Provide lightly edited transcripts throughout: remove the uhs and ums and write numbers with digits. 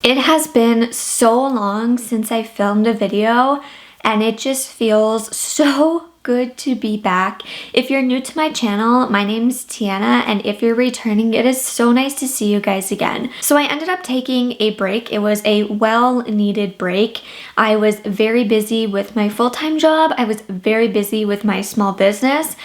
It has been so long since I filmed a video and it just feels so good to be back. If you're new to my channel, my name's Tiana, and if you're returning, it is so nice to see you guys again. So I ended up taking a break. It was a well-needed break. I was very busy with my full-time job. I was very busy with my small business.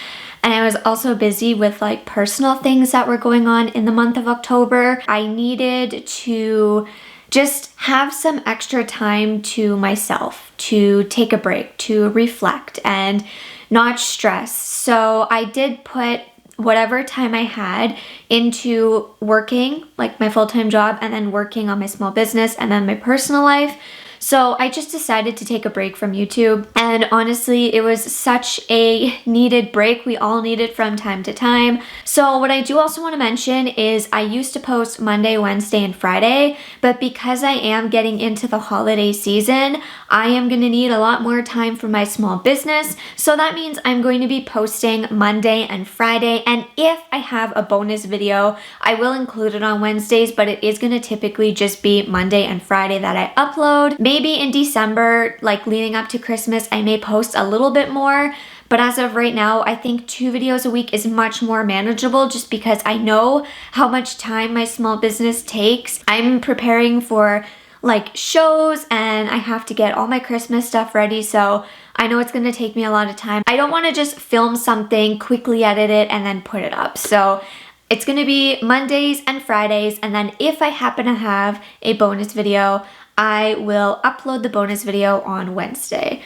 And I was also busy with like personal things that were going on in the month of October. I needed to just have some extra time to myself, to take a break, to reflect and not stress. So I did put whatever time I had into working, like my full-time job, and then working on my small business and then my personal life. So I just decided to take a break from YouTube, and honestly, it was such a needed break. We all need it from time to time. So what I do also want to mention is I used to post Monday, Wednesday, and Friday, but because I am getting into the holiday season, I am going to need a lot more time for my small business. So that means I'm going to be posting Monday and Friday, and if I have a bonus video, I will include it on Wednesdays, but it is going to typically just be Monday and Friday that I upload. Maybe in December, like leading up to Christmas, I may post a little bit more, but as of right now, I think 2 videos a week is much more manageable just because I know how much time my small business takes. I'm preparing for like shows and I have to get all my Christmas stuff ready, so I know it's going to take me a lot of time. I don't want to just film something, quickly edit it, and then put it up. So it's going to be Mondays and Fridays, and then if I happen to have a bonus video, I will upload the bonus video on Wednesday.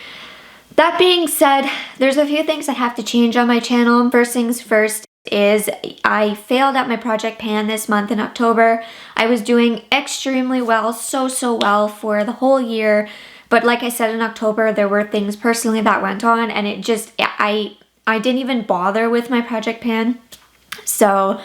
That being said, there's a few things I have to change on my channel. First things first is I failed at my project pan this month in October. I was doing extremely well, so well for the whole year. But like I said, in October, there were things personally that went on, and it just, I didn't even bother with my project pan. So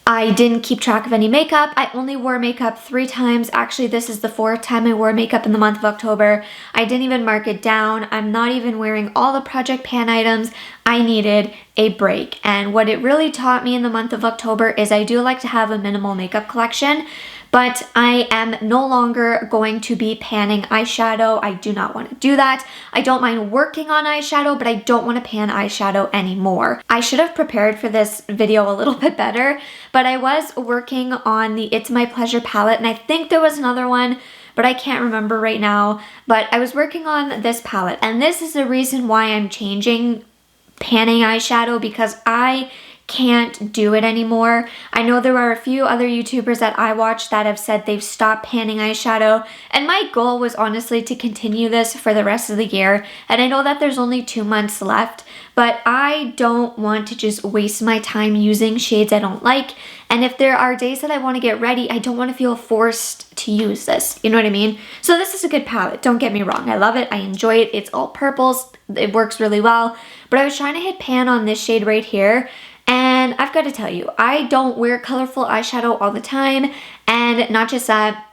I didn't keep track of any makeup. I only wore makeup 3 times. Actually, this is the 4th time I wore makeup in the month of October. I didn't even mark it down. I'm not even wearing all the project pan items. I needed a break. And what it really taught me in the month of October is I do like to have a minimal makeup collection, but I am no longer going to be panning eyeshadow. I do not want to do that. I don't mind working on eyeshadow, but I don't want to pan eyeshadow anymore. I should have prepared for this video a little bit better, but I was working on the It's My Pleasure palette, and I think there was another one, but I can't remember right now. But I was working on this palette, and this is the reason why I'm changing panning eyeshadow, because I can't do it anymore. I know there are a few other YouTubers that I watch that have said they've stopped panning eyeshadow, and my goal was honestly to continue this for the rest of the year, and I know that there's only 2 months left, but I don't want to just waste my time using shades I don't like, and if there are days that I want to get ready, I don't want to feel forced to use this, you know what I mean? So this is a good palette, don't get me wrong, I love it, I enjoy it, it's all purples, it works really well, but I was trying to hit pan on this shade right here, and I've got to tell you, I don't wear colorful eyeshadow all the time, and not just that,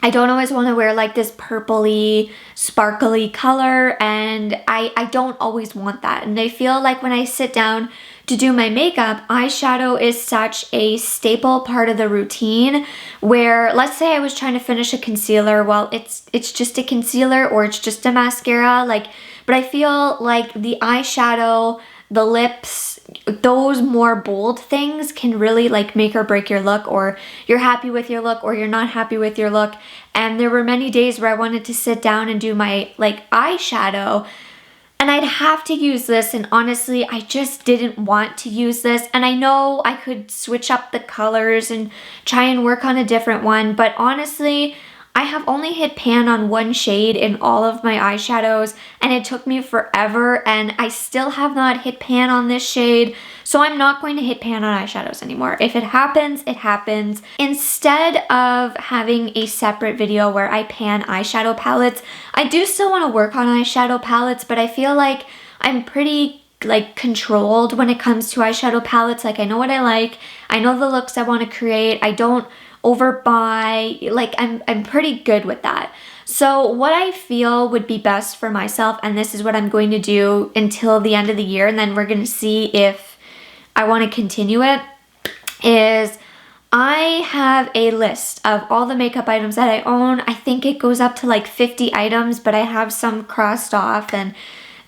I don't always want to wear like this purpley, sparkly color, and I don't always want that. And I feel like when I sit down to do my makeup, eyeshadow is such a staple part of the routine, where let's say I was trying to finish a concealer, well, it's just a concealer or it's just a mascara, like, but I feel like the eyeshadow, the lips, those more bold things can really like make or break your look, or you're happy with your look or you're not happy with your look. And there were many days where I wanted to sit down and do my like eyeshadow, and I'd have to use this, and honestly I just didn't want to use this. And I know I could switch up the colors and try and work on a different one, but honestly I have only hit pan on 1 shade in all of my eyeshadows, and it took me forever, and I still have not hit pan on this shade, so I'm not going to hit pan on eyeshadows anymore. If it happens, it happens. Instead of having a separate video where I pan eyeshadow palettes, I do still want to work on eyeshadow palettes, but I feel like I'm pretty like controlled when it comes to eyeshadow palettes. Like, I know what I like, I know the looks I want to create, I don't overbuy, like I'm pretty good with that. So what I feel would be best for myself, and this is what I'm going to do until the end of the year, and then we're going to see if I want to continue it, is I have a list of all the makeup items that I own. I think it goes up to like 50 items, but I have some crossed off, and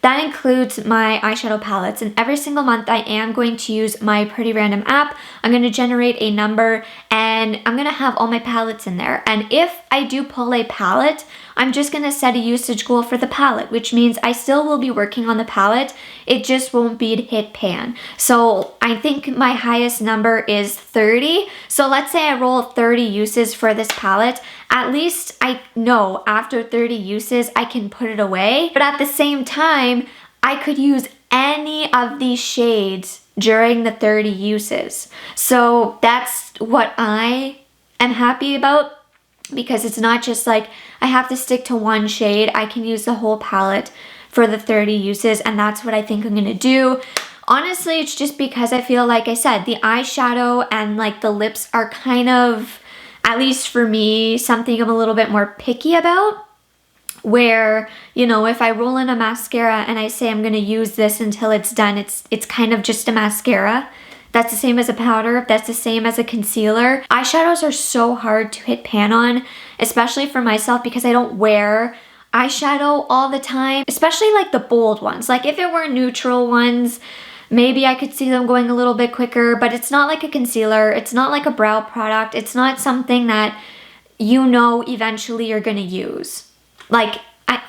that includes my eyeshadow palettes. And every single month I am going to use my Pretty Random app. I'm going to generate a number and I'm going to have all my palettes in there. And if I do pull a palette, I'm just going to set a usage goal for the palette, which means I still will be working on the palette. It just won't be to hit pan. So I think my highest number is 30. So let's say I roll 30 uses for this palette. At least I know after 30 uses, I can put it away. But at the same time, I could use any of these shades during the 30 uses. So that's what I am happy about, because it's not just like I have to stick to one shade. I can use the whole palette for the 30 uses, and that's what I think I'm gonna do. Honestly, it's just because I feel, like I said, the eyeshadow and like the lips are kind of, at least for me, something I'm a little bit more picky about. Where, you know, if I roll in a mascara and I say I'm gonna use this until it's done, it's kind of just a mascara. That's the same as a powder. That's the same as a concealer. Eyeshadows are so hard to hit pan on, especially for myself, because I don't wear eyeshadow all the time, especially like the bold ones. Like if it were neutral ones, maybe I could see them going a little bit quicker, but it's not like a concealer. It's not like a brow product. It's not something that you know eventually you're gonna use. Like, I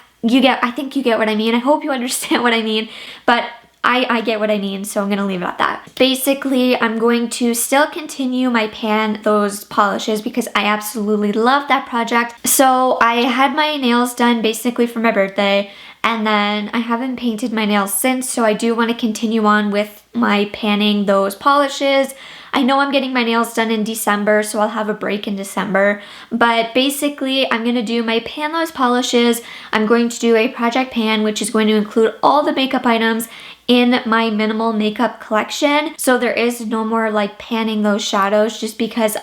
think you get what I mean. I hope you understand what I mean, but I get what I mean, so I'm gonna leave it at that. Basically, I'm going to still continue my pan those polishes because I absolutely love that project. So I had my nails done basically for my birthday, and then I haven't painted my nails since, so I do want to continue on with my panning those polishes. I know I'm getting my nails done in December, so I'll have a break in December. But basically, I'm going to do my pan those polishes. I'm going to do a project pan, which is going to include all the makeup items in my minimal makeup collection. So there is no more like panning those shadows, just because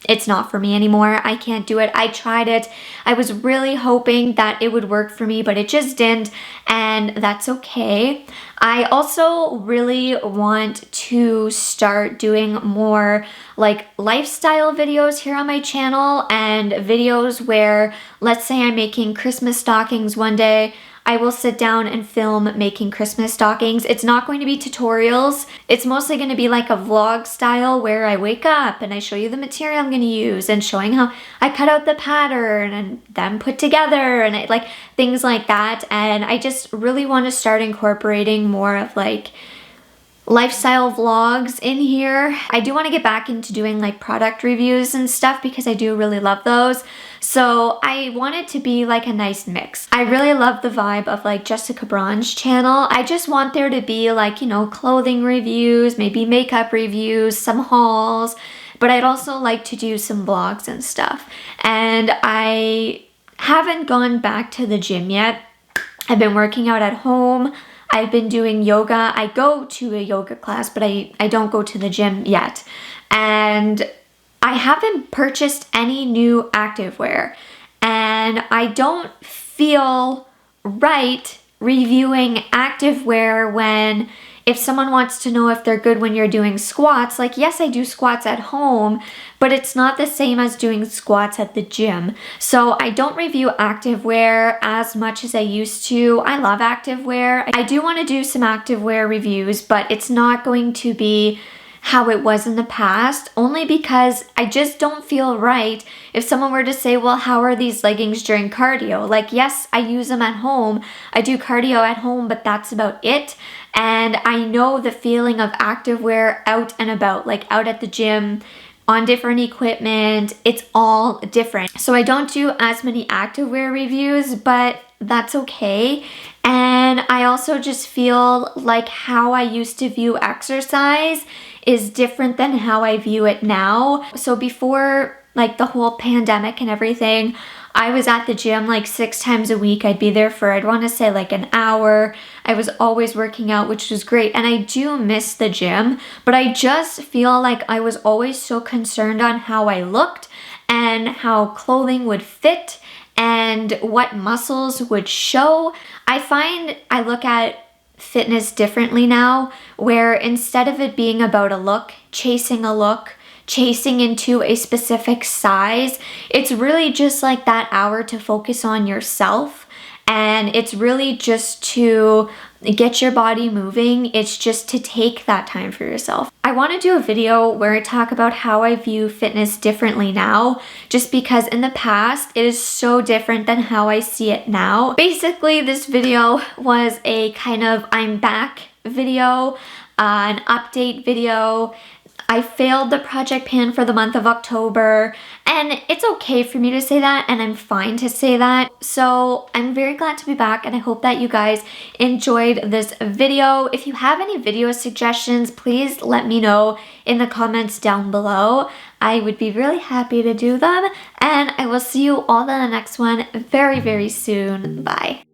it's not for me anymore. I can't do it. I tried it. I was really hoping that it would work for me, but it just didn't, and that's okay. I also really want to start doing more like lifestyle videos here on my channel, and videos where, let's say I'm making Christmas stockings one day, I will sit down and film making Christmas stockings. It's not going to be tutorials. It's mostly going to be like a vlog style where I wake up and I show you the material I'm going to use and showing how I cut out the pattern and then put together and like things like that. And I just really want to start incorporating more of like lifestyle vlogs in here. I do want to get back into doing like product reviews and stuff because I do really love those. So I want it to be like a nice mix. I really love the vibe of like Jessica Braun's channel. I just want there to be like, you know, clothing reviews, maybe makeup reviews, some hauls, but I'd also like to do some vlogs and stuff. And I haven't gone back to the gym yet. I've been working out at home. I've been doing yoga. I go to a yoga class, but I don't go to the gym yet. And I haven't purchased any new activewear. And I don't feel right reviewing activewear when, if someone wants to know if they're good when you're doing squats, like yes, I do squats at home, but it's not the same as doing squats at the gym. So I don't review activewear as much as I used to. I love activewear. I do want to do some activewear reviews, but it's not going to be how it was in the past, only because I just don't feel right if someone were to say, well, how are these leggings during cardio? Like, yes, I use them at home. I do cardio at home, but that's about it. And I know the feeling of activewear out and about, like out at the gym, on different equipment, it's all different. So I don't do as many activewear reviews, but that's okay. And I also just feel like how I used to view exercise is different than how I view it now. So before like the whole pandemic and everything, I was at the gym like 6 times a week. I'd be there for, I'd want to say like an hour. I was always working out, which was great. And I do miss the gym, but I just feel like I was always so concerned on how I looked and how clothing would fit and what muscles would show. I find I look at fitness differently now, where instead of it being about a look, chasing a look, chasing into a specific size. It's really just like that hour to focus on yourself. And it's really just to get your body moving. It's just to take that time for yourself. I want to do a video where I talk about how I view fitness differently now, just because in the past it is so different than how I see it now. Basically, this video was a kind of I'm back video, an update video. I failed the project pan for the month of October, and it's okay for me to say that, and I'm fine to say that. So I'm very glad to be back, and I hope that you guys enjoyed this video. If you have any video suggestions, please let me know in the comments down below. I would be really happy to do them, and I will see you all in the next one very, very soon. Bye.